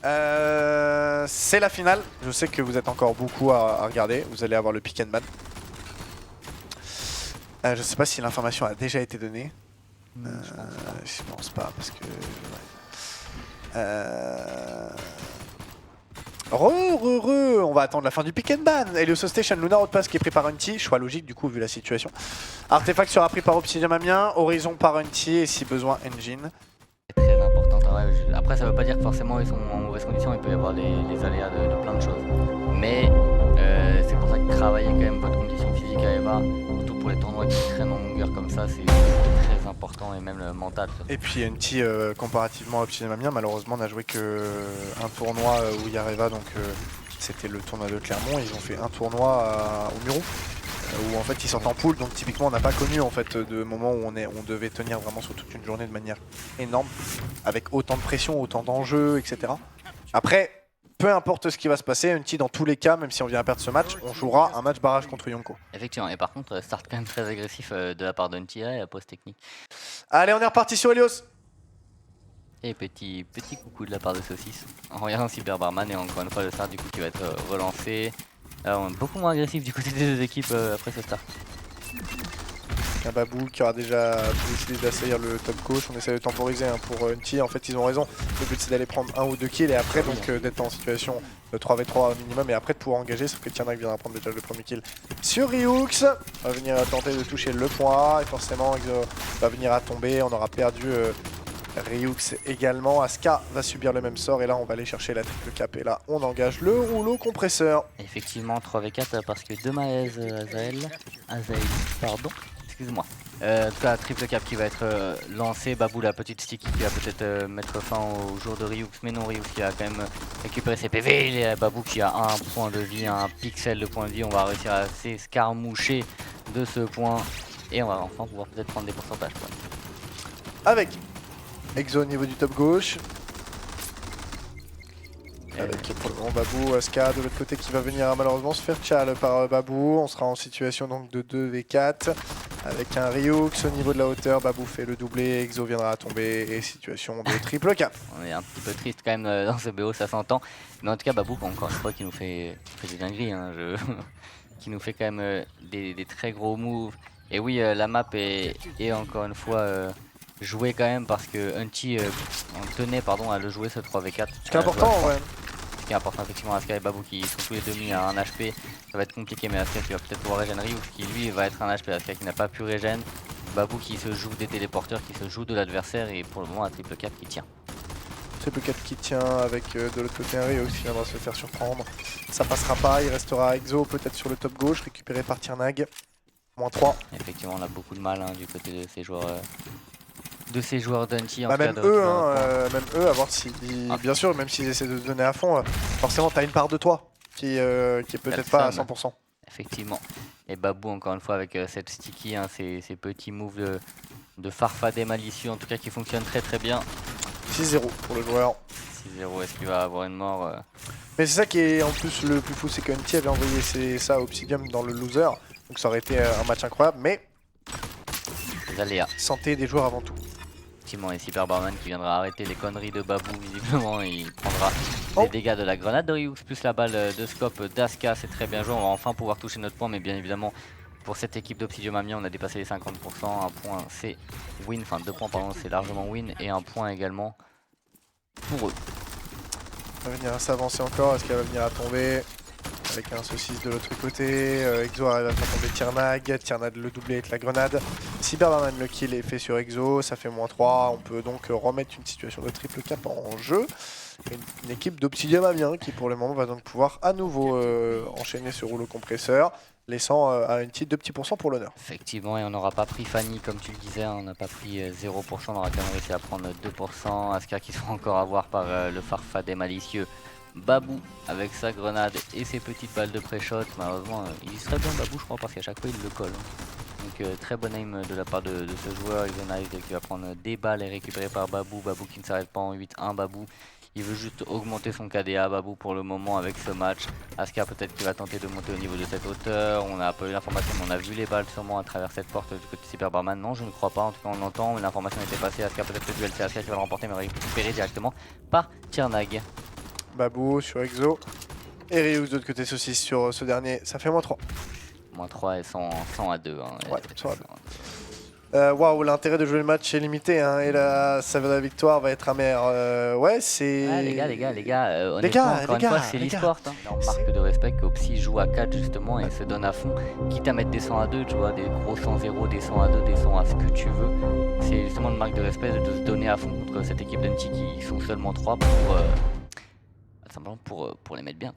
C'est la finale. Je sais que vous êtes encore beaucoup à regarder. Vous allez avoir le pick and ban. Je sais pas si l'information a déjà été donnée. Je pense pas parce que... On va attendre la fin du pick and ban. Helios Station, Luna Outpass qui est pris par Unti. Choix logique du coup vu la situation. Artefact sera pris par Obsidian Amiens. Horizon par Unti et si besoin Engine. C'est très important. Ouais, après ça veut pas dire que forcément ils sont en mauvaise condition. Il peut y avoir les aléas de plein de choses. Mais c'est pour ça que travailler quand même votre condition physique à Eva, surtout pour les tournois qui traînent en longueur comme ça, c'est très important et même le mental. Et puis Unti comparativement à Obsidian Amiens, malheureusement n'a joué que un tournoi où il y a Eva, donc c'était le tournoi de Clermont. Ils ont fait un tournoi au Muro où en fait ils sortent en poule, donc typiquement on n'a pas connu en fait de moment où on devait tenir vraiment sur toute une journée de manière énorme, avec autant de pression, autant d'enjeux, etc. Après, peu importe ce qui va se passer, Unti dans tous les cas, même si on vient à perdre ce match, on jouera un match barrage contre Yonko. Effectivement, et par contre, start quand même très agressif de la part d'Unti et la pause technique. Allez, on est reparti sur Helios. Et petit coucou de la part de Saucisse. En regardant Cyber Barman et encore une fois le start du coup qui va être relancé. On est beaucoup moins agressif du côté des deux équipes après ce start. Un Babou qui aura déjà décidé d'assaillir le top gauche. On essaie de temporiser pour Unti. En fait, ils ont raison. Le but, c'est d'aller prendre 1 ou 2 kills et après donc d'être en situation de 3v3 minimum et après de pouvoir engager. Sauf que Tiernak viendra prendre déjà le premier kill sur Ryux. On va venir tenter de toucher le point A et forcément, Exo va venir à tomber. On aura perdu Ryux également. Aska va subir le même sort et là, on va aller chercher la triple cap. Et là, on engage le rouleau compresseur. Effectivement, 3v4 parce que Demaez, Azael, pardon. Excuse-moi. En tout cas, triple cap qui va être lancé. Babou, la petite sticky qui va peut-être mettre fin au jour de Ryux. Mais non, Ryux qui a quand même récupéré ses PV. Il y a Babou qui a un point de vie, un pixel de point de vie. On va réussir à s'escarmoucher de ce point. Et on va enfin pouvoir peut-être prendre des pourcentages. Quoi. Avec Exo au niveau du top gauche. Avec pour le moment Babou, Aska de l'autre côté qui va venir malheureusement se faire tchal par Babou. On sera en situation donc de 2v4 avec un Ryux au niveau de la hauteur. Babou fait le doublé, Exo viendra à tomber et situation de triple cap. On est un petit peu triste quand même dans ce BO, ça s'entend. Mais en tout cas Babou encore une fois qui nous fait des dingueries. Hein, qui nous fait quand même des très gros moves. Et oui, la map est encore une fois jouée quand même parce que Unti on tenait à le jouer ce 3v4. Ce qui est important, ouais. Ce qui est important effectivement, Aska et Babou qui sont tous les deux mis à 1 HP. Ça va être compliqué, mais Aska qui va peut-être pouvoir régénérer ou qui lui va être 1 HP. Aska qui n'a pas pu régène. Babou qui se joue des téléporteurs, qui se joue de l'adversaire et pour le moment un triple cap qui tient. Triple cap qui tient avec de l'autre côté un Ryux qui viendra se faire surprendre. Ça passera pas, il restera Exo peut-être sur le top gauche, récupéré par Tiernak. -3. Effectivement, on a beaucoup de mal du côté de ces joueurs. De ces joueurs d'Unti. Même eux, à voir si, bien sûr, même s'ils essaient de se donner à fond, forcément t'as une part de toi qui est peut-être pas à 100%. Effectivement. Et Babou encore une fois avec cette sticky, ces petits moves de farfadet malicieux en tout cas qui fonctionnent très bien. 6-0 pour le joueur. 6-0, est-ce qu'il va avoir une mort Mais c'est ça qui est en plus le plus fou, c'est que Unti avait envoyé ça à Obsidian dans le loser, donc ça aurait été un match incroyable, mais les aléas. Santé des joueurs avant tout. Et Cyber Barman qui viendra arrêter les conneries de Babou visiblement, il prendra les dégâts de la grenade de Ryux plus la balle de scope d'Aska, c'est très bien joué, on va enfin pouvoir toucher notre point, mais bien évidemment pour cette équipe d'Obsidian Amiens on a dépassé les 50%, un point c'est win, enfin 2 points pardon c'est largement win et un point également pour eux. On va venir s'avancer encore, est-ce qu'elle va venir à tomber avec un saucisse de l'autre côté, Exo arrive à faire tomber Tiernak le doublé avec la grenade. Cyberman le kill est fait sur Exo, ça fait -3, on peut donc remettre une situation de triple cap en jeu. Une équipe d'Obsidian Amiens qui pour le moment va donc pouvoir à nouveau enchaîner ce rouleau compresseur, laissant à une petite 2 petits % pour l'honneur. Effectivement, et on n'aura pas pris Fanny comme tu le disais, on n'a pas pris 0%, on aura quand même réussi à prendre 2%, Aska qui sera encore à voir par le farfadet malicieux. Babou avec sa grenade et ses petites balles de pré-shot, malheureusement il serait bien Babou je crois parce qu'à chaque fois il le colle. Donc très bon aim de la part de ce joueur, Ignite qui va prendre des balles et récupéré par Babou, Babou qui ne s'arrête pas en 8-1, Babou il veut juste augmenter son KDA, Babou pour le moment avec ce match. Aska peut-être qu'il va tenter de monter au niveau de cette hauteur, on a pas eu l'information mais on a vu les balles sûrement à travers cette porte du côté de Cyberbarman, non je ne crois pas, en tout cas on l'entend, l'information était passée, Aska peut-être le duel c'est Aska qui va le remporter mais récupéré directement par Tiernak. Babou sur Exo. Et Ryux de l'autre côté Saucisse sur ce dernier, ça fait -3. -3 et 100 à 2. Hein, Ouais, 100 à 2. Waouh, l'intérêt de jouer le match est limité hein, et la saveur de la victoire va être amère. Ouais, c'est. Ah, les gars, honnêtement, encore une fois, c'est l'e-sport. Hein. On marque de respect qu'Opsi joue à 4 justement et se donne à fond. Quitte à mettre des 100 à 2, tu vois, des gros 100-0, des 100 à 2, des 100 à ce que tu veux. C'est justement une marque de respect de se donner à fond contre cette équipe d'Anti qui sont seulement 3 pour les mettre bien.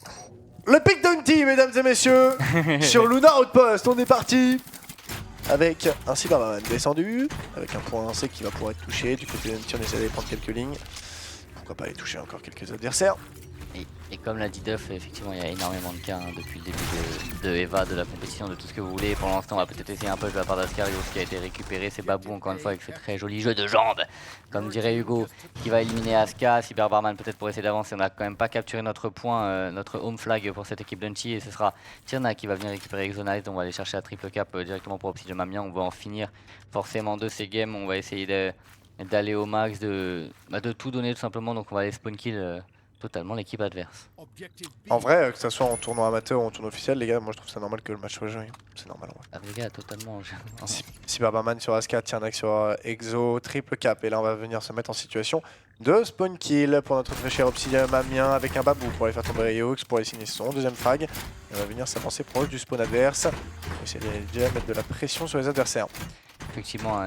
Le pick d'Anti, mesdames et messieurs, sur Luna Outpost, on est parti. Avec un Cyberman descendu, avec un point C qui va pouvoir être touché. Du côté d'Anti, on essaie d'aller prendre quelques lignes. Pourquoi pas aller toucher encore quelques adversaires. Et comme l'a dit Duff, effectivement il y a énormément de cas hein, depuis le début de Eva, de la compétition, de tout ce que vous voulez. Pour l'instant on va peut-être essayer un peu de la part d'Ascario, ce qui a été récupéré. C'est Babou encore une fois avec ce très joli jeu de jambes, comme dirait Hugo, qui va éliminer Aska. Cyber Barman peut-être pour essayer d'avancer. On n'a quand même pas capturé notre point, notre home flag pour cette équipe d'Unchi. Et ce sera Tirna qui va venir récupérer Exonite. On va aller chercher la triple cap directement pour Obsidian Mamia. On va en finir forcément de ces games. On va essayer d'aller au max, de tout donner tout simplement. Donc on va aller spawn kill totalement l'équipe adverse. En vrai, que ce soit en tournoi amateur ou en tournoi officiel, les gars, moi je trouve ça normal que le match soit joué. C'est normal en vrai. Ah, les gars, totalement. Cyberbarman sur Aska, Tiernak sur Exo, triple cap. Et là, on va venir se mettre en situation de spawn kill pour notre très cher Obsidian Mamien avec un Babou pour aller faire tomber Ryux, pour aller signer son deuxième frag. Et on va venir s'avancer proche du spawn adverse. On va essayer de déjà mettre de la pression sur les adversaires. Effectivement,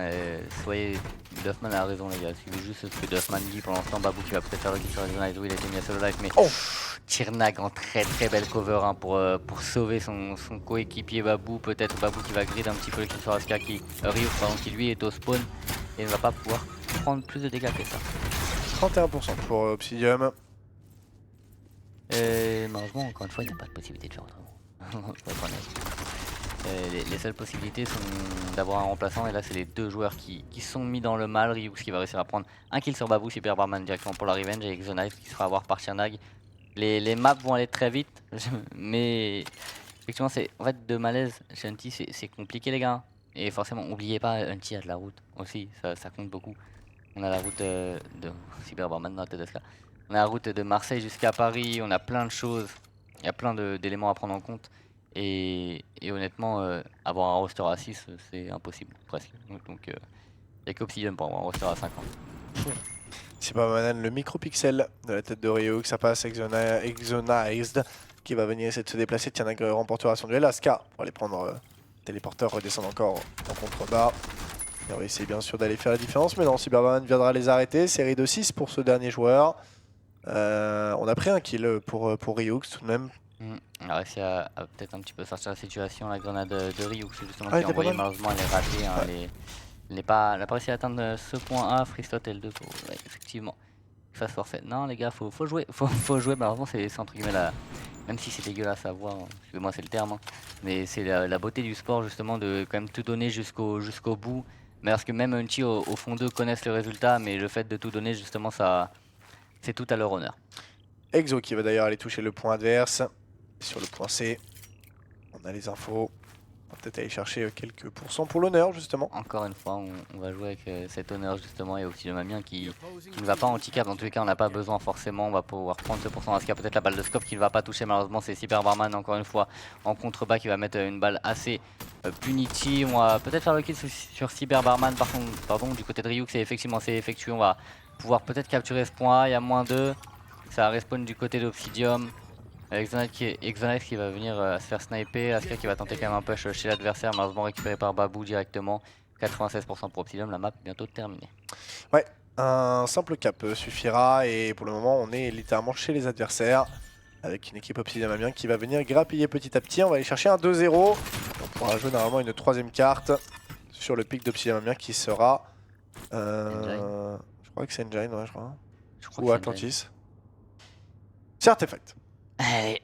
Duffman a raison les gars, suivez juste ce que Duffman dit. Pour l'instant Babou qui va peut-être faire le kill sur Exonite, il a été mis à solo life, mais Tirnag en très belle cover hein, pour sauver son coéquipier Babou. Peut-être Babou qui va grid un petit peu le kill sur Aska, Ryux pardon, qui lui est au spawn et ne va pas pouvoir prendre plus de dégâts que ça. 31% pour Obsidian. Malheureusement encore une fois il n'y a pas de possibilité de faire autrement. Les seules possibilités sont d'avoir un remplaçant et là c'est les deux joueurs qui sont mis dans le mal. Ryux qui va réussir à prendre un kill sur Babou, Cyber Barman directement pour la revenge et Exonite qui se fera avoir par Tirnag. Les maps vont aller très vite mais effectivement c'est en fait de malaise chez Unti c'est compliqué les gars. Et forcément n'oubliez pas Unti a de la route aussi, ça compte beaucoup. On a la route de Cyber Barman dans la tête d'Aska. On a la route de Marseille jusqu'à Paris, on a plein de choses, il y a plein d'éléments à prendre en compte. Et honnêtement, avoir un roster à 6, c'est impossible, presque. Donc, il n'y a qu'Obsidian pour avoir un roster à 50. Cyberman, le micropixel de la tête de Ryux, ça passe Exonized qui va venir essayer de se déplacer. Tirnag remportera son duel. Aska pour aller prendre téléporteur, redescendre encore en contrebas. Et on va essayer bien sûr d'aller faire la différence, mais non, Cyberman viendra les arrêter. Série de 6 pour ce dernier joueur. On a pris un kill pour Ryux tout de même. On a réussi à peut-être un petit peu sortir la situation. La grenade de Ryux justement qui a envoyé, malheureusement elle est ratée. Hein, elle n'a pas réussi à atteindre ce point A. Freestot L2 pour effectivement face forfait. Non les gars, faut jouer, faut jouer. Malheureusement c'est entre guillemets même si c'est dégueulasse à voir, excusez-moi c'est le terme, hein, mais c'est la beauté du sport justement de quand même tout donner jusqu'au bout. Mais parce que même Unti au fond d'eux connaissent le résultat, mais le fait de tout donner justement ça, c'est tout à leur honneur. Exo qui va d'ailleurs aller toucher le point adverse. Sur le point C, on a les infos. On va peut-être aller chercher quelques pourcents pour l'honneur justement. Encore une fois, on va jouer avec cet honneur justement et aussi le Mamien qui ne va pas handicap. Dans tous les cas, on n'a pas besoin forcément. On va pouvoir prendre ce pourcent. Aska peut-être la balle de scope qui ne va pas toucher. Malheureusement, c'est Cyber Barman encore une fois en contrebas qui va mettre une balle assez punitive. On va peut-être faire le kill sur Cyber Barman. Par contre, pardon, du côté de Ryux, c'est effectué. On va pouvoir peut-être capturer ce point A. Il y a -2. Ça respawn du côté d'Obsidium. Exonite qui va venir se faire sniper, Aska qui va tenter quand même un push chez l'adversaire, malheureusement récupéré par Babou directement. 96% pour Obsidian, la map bientôt terminée. Ouais, un simple cap suffira et pour le moment on est littéralement chez les adversaires. Avec une équipe Obsidian Mamien qui va venir grappiller petit à petit. On va aller chercher un 2-0. On pourra jouer normalement une troisième carte sur le pic d'Obsidian Mamien qui sera... je crois que c'est Engine, ouais je crois. Ou Atlantis. C'est Artefact. Allez.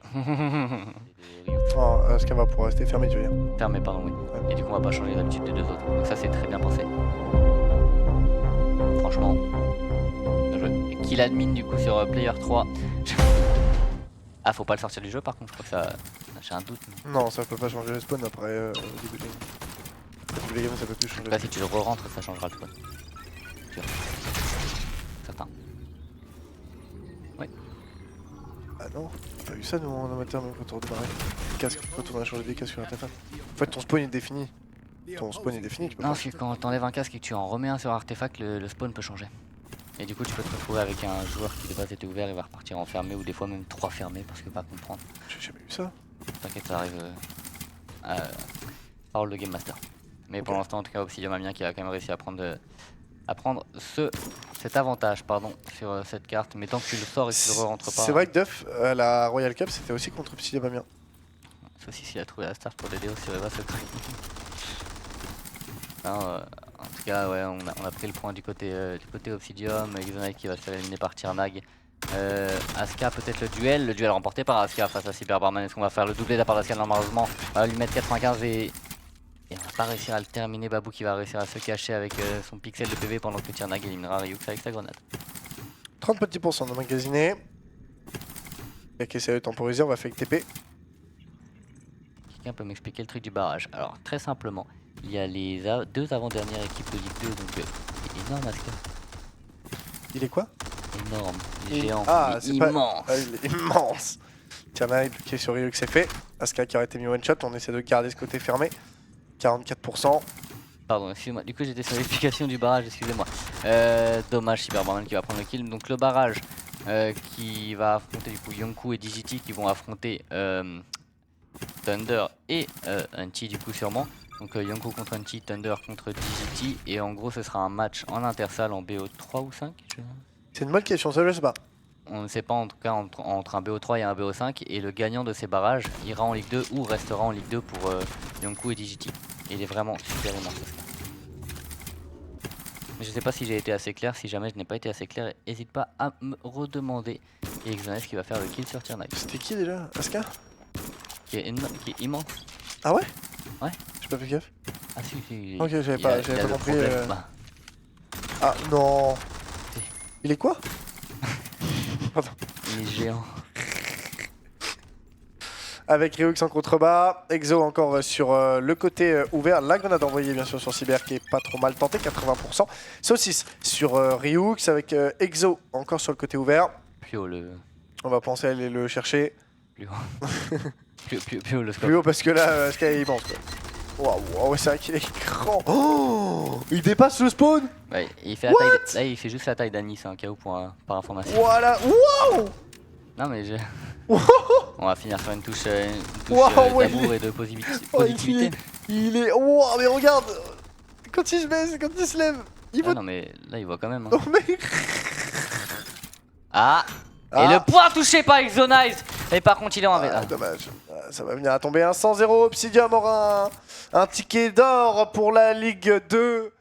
Oh, Aska va pouvoir rester fermé, tu veux dire. Fermé, pardon, oui. Ouais. Et du coup, on va pas changer l'habitude des deux autres. Donc ça, c'est très bien pensé. Franchement, bien joué. Kill admin du coup sur player 3. Ah, faut pas le sortir du jeu par contre, je crois que ça... J'ai un doute. Mais... Non, ça peut pas changer le spawn après le début de game. Début de game, ça peut plus changer. Là, si tu le re-rentres, ça changera le spawn. Certain. Ouais. Non, t'as vu ça nous en amateur même quand on redémarrait. Les casques, quand on a changé des casques sur Artefact. En fait ton spawn est défini. Ton spawn est défini, tu peux Non, pas. parce que quand t'enlèves un casque et que tu en remets un sur artefact, le spawn peut changer. Et du coup tu peux te retrouver avec un joueur qui de base était ouvert, il va repartir enfermé ou des fois même 3 fermés parce que pas comprendre. J'ai jamais vu ça. T'inquiète, ça arrive parole de Game Master. Mais pour l'instant en tout cas Obsidian Amiens qui a quand même réussi à prendre cet avantage sur cette carte, mais tant que tu le sors et que tu le rentres pas. C'est vrai que Duff, la Royal Cup, c'était aussi contre Obsidian Amiens. Sauf s'il a trouvé la start pour DDO sur Eva Secret. En tout cas, ouais, on a pris le point du côté Obsidium, Exonite qui va se faire éliminer par Tirnag. Aska peut-être le duel remporté par Aska face à Cyberbarman. Est-ce qu'on va faire le doublé de la part d'Aska normalement? On va lui mettre 95 et on va pas réussir à le terminer. Babou qui va réussir à se cacher avec son pixel de PV pendant que Tirnag éliminera Ryux avec sa grenade. 30 petits % d'emmagasiné. Et qui essaie de temporiser, on va faire avec TP. Quelqu'un peut m'expliquer le truc du barrage? Alors très simplement, il y a les deux avant-dernières équipes de Ligue 2, donc il est énorme Aska. Il est quoi? Énorme, il est géant, ah, il est immense. Ah, il est immense. Tirnag qui est sur Ryux, c'est fait. Aska qui aurait été mis one shot, on essaie de garder ce côté fermé. 44%. Pardon, excusez-moi, du coup j'étais sur l'explication du barrage, excusez-moi. Dommage, Cyberbarman qui va prendre le kill. Donc le barrage qui va affronter du coup Yonkou et Digiti qui vont affronter Thunder et Unti du coup sûrement. Donc Yonkou contre Unti, Thunder contre Digiti. Et en gros ce sera un match en intersalle en BO3 ou 5 C'est une bonne question, ça je sais pas. On ne sait pas en tout cas entre un BO3 et un BO5. Et le gagnant de ces barrages ira en Ligue 2 ou restera en Ligue 2 pour Yonkou et Digiti. Il est vraiment super énorme. Je sais pas si j'ai été assez clair, si jamais je n'ai pas été assez clair, n'hésite pas à me redemander. Et Exones qui va faire le kill sur Tirnag. C'était qui déjà? Aska? Qui est immense. Ah ouais? Ouais. J'ai pas fait gaffe. Ah si, Ok, j'avais pas compris. Bah. Ah non. Il est quoi? Pardon. Il est géant. Avec Ryux en contrebas, Exo encore sur le côté ouvert, la grenade envoyée bien sûr sur Cyber qui est pas trop mal tenté, 80%. Saucisse sur Ryux avec Exo encore sur le côté ouvert. Plus haut le... On va penser à aller le chercher. Plus haut. plus haut le score. Plus haut parce que là, Sky est immense. Waouh, c'est vrai qu'il est grand. Oh, il dépasse le spawn. Ouais, il fait la taille là, il fait juste la taille d'Anis, un KO par information. Voilà, waouh. Non mais je... Wow. On va finir sur une touche, Wow, d'amour et de positivité. Il est... Wow, mais regarde. Quand il se baisse, quand il se lève. Il Ah va... non mais là il voit quand même. Hein. Oh, mais... Ah. Et le point touché par Exonize. Et par contre il est en dommage. Ça va venir à tomber un 100-0. Obsidian aura un ticket d'or pour la Ligue 2.